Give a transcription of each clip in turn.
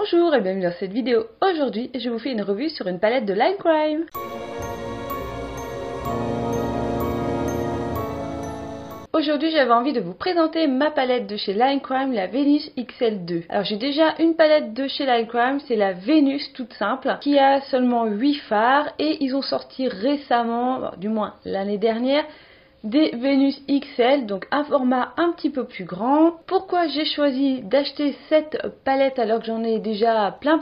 Bonjour et bienvenue dans cette vidéo. Aujourd'hui, je vous fais une revue sur une palette de Line Crime. Aujourd'hui, j'avais envie de vous présenter ma palette de chez Line Crime, la Venus XL2. Alors, j'ai déjà une palette de chez Line Crime, c'est la Venus toute simple, qui a seulement 8 fards et ils ont sorti récemment, du moins l'année dernière, des Venus XL, donc un format un petit peu plus grand. Pourquoi j'ai choisi d'acheter cette palette alors que j'en ai déjà plein?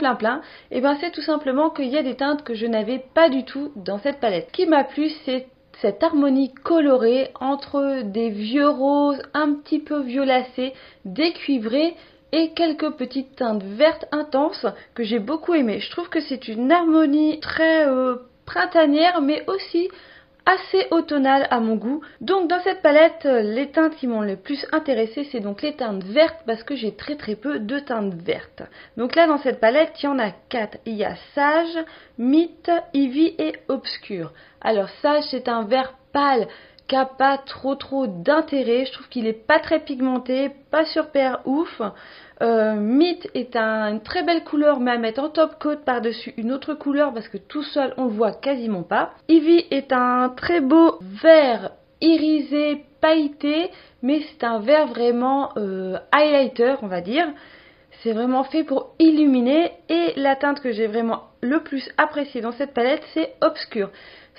Et bien c'est tout simplement qu'il y a des teintes que je n'avais pas du tout dans cette palette. Ce qui m'a plu, c'est cette harmonie colorée entre des vieux roses un petit peu violacés, des cuivrés et quelques petites teintes vertes intenses que j'ai beaucoup aimé. Je trouve que c'est une harmonie très printanière mais aussi assez automnale à mon goût. Donc dans cette palette, les teintes qui m'ont le plus intéressé, c'est donc les teintes vertes parce que j'ai très peu de teintes vertes. Donc là dans cette palette, il y en a 4. Il y a Sage, Mythe, Ivy et Obscur. Alors Sage, c'est un vert pâle qui n'a pas trop d'intérêt. Je trouve qu'il est pas très pigmenté, pas super ouf. Mythe est une très belle couleur, mais à mettre en top coat par-dessus une autre couleur parce que tout seul on le voit quasiment pas. Ivy est un très beau vert irisé, pailleté, mais c'est un vert vraiment highlighter, on va dire. C'est vraiment fait pour illuminer. Et la teinte que j'ai vraiment le plus appréciée dans cette palette, c'est Obscur.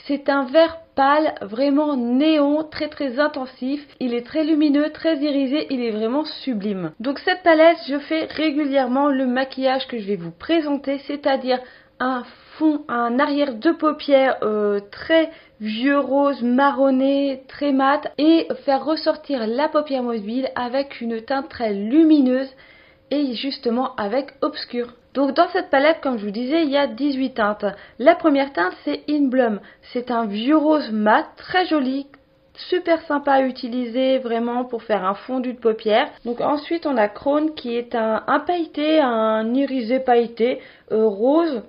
C'est un vert pâle, vraiment néon, très intensif. Il est très lumineux, très irisé, il est vraiment sublime. Donc cette palette, je fais régulièrement le maquillage que je vais vous présenter, c'est-à-dire un fond, un arrière de paupières très vieux rose marronné, très mat, et faire ressortir la paupière mobile avec une teinte très lumineuse et justement avec Obscur. Donc dans cette palette, comme je vous disais, il y a 18 teintes. La première teinte, c'est In Bloom. C'est un vieux rose mat, très joli, super sympa à utiliser vraiment pour faire un fondu de paupières. Donc ensuite, on a Crown qui est un pailleté, un irisé pailleté, rose,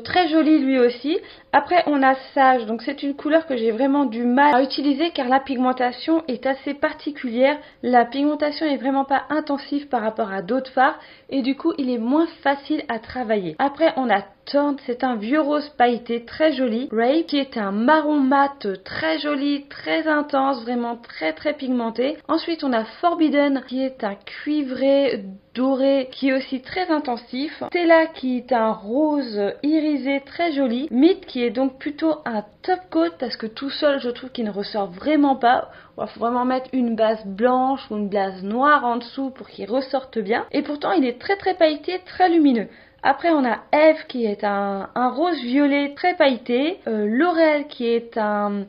très joli lui aussi. Après, on a Sage, donc c'est une couleur que j'ai vraiment du mal à utiliser car la pigmentation est assez particulière. La pigmentation est vraiment pas intensive par rapport à d'autres fards et du coup, il est moins facile à travailler. Après, on a Thorn, c'est un vieux rose pailleté très joli. Rape, qui est un marron mat très joli, très intense, vraiment très pigmenté. Ensuite, on a Forbidden, qui est un cuivré doré, qui est aussi très intensif. Stella, qui est un rose irisé très joli. Mythe, qui est donc plutôt un top coat, parce que tout seul, je trouve qu'il ne ressort vraiment pas. Il faut vraiment mettre une base blanche ou une base noire en dessous pour qu'il ressorte bien. Et pourtant, il est très pailleté, très lumineux. Après, on a Eve qui est un rose violet très pailleté. Laurel qui est un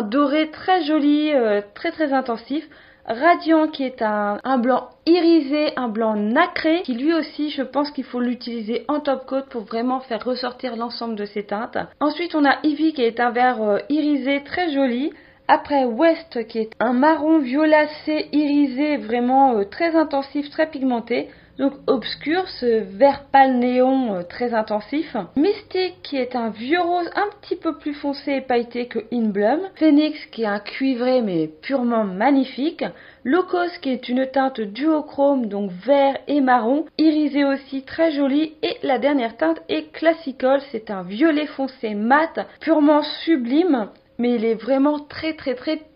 doré très joli, très intensif. Radiant qui est un blanc irisé, un blanc nacré, qui lui aussi, je pense qu'il faut l'utiliser en top coat pour vraiment faire ressortir l'ensemble de ces teintes. Ensuite, on a Ivy qui est un vert irisé très joli. Après West qui est un marron violacé irisé vraiment très intensif, très pigmenté. Donc Obscur, ce vert pâle néon très intensif. Mystique qui est un vieux rose un petit peu plus foncé et pailleté que In Bloom. Phoenix qui est un cuivré mais purement magnifique. Locos qui est une teinte duochrome, donc vert et marron, irisé aussi très joli. Et la dernière teinte est Classical, c'est un violet foncé mat, purement sublime. Mais il est vraiment très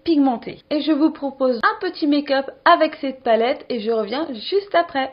pigmenté. Et je vous propose un petit make-up avec cette palette et je reviens juste après.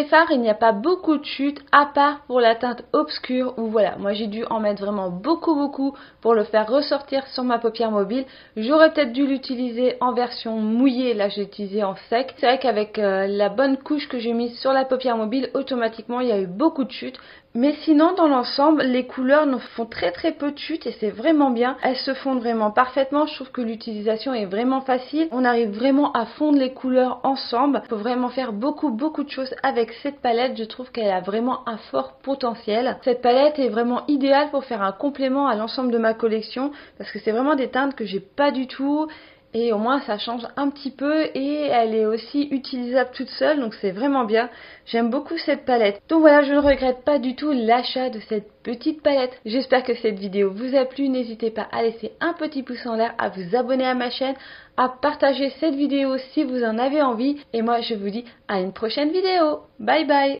les fards, il n'y a pas beaucoup de chutes à part pour la teinte obscure où voilà, moi j'ai dû en mettre vraiment beaucoup pour le faire ressortir sur ma paupière mobile. J'aurais peut-être dû l'utiliser en version mouillée, là j'ai utilisé en sec. C'est vrai qu'avec la bonne couche que j'ai mise sur la paupière mobile, automatiquement il y a eu beaucoup de chutes. Mais sinon, dans l'ensemble, les couleurs ne font très peu de chutes et c'est vraiment bien. Elles se fondent vraiment parfaitement. Je trouve que l'utilisation est vraiment facile. On arrive vraiment à fondre les couleurs ensemble. Il faut vraiment faire beaucoup de choses avec cette palette. Je trouve qu'elle a vraiment un fort potentiel. Cette palette est vraiment idéale pour faire un complément à l'ensemble de ma collection parce que c'est vraiment des teintes que j'ai pas du tout. Et au moins ça change un petit peu et elle est aussi utilisable toute seule, donc c'est vraiment bien. J'aime beaucoup cette palette. Donc voilà, je ne regrette pas du tout l'achat de cette petite palette. J'espère que cette vidéo vous a plu. N'hésitez pas à laisser un petit pouce en l'air, à vous abonner à ma chaîne, à partager cette vidéo si vous en avez envie. Et moi je vous dis à une prochaine vidéo. Bye bye.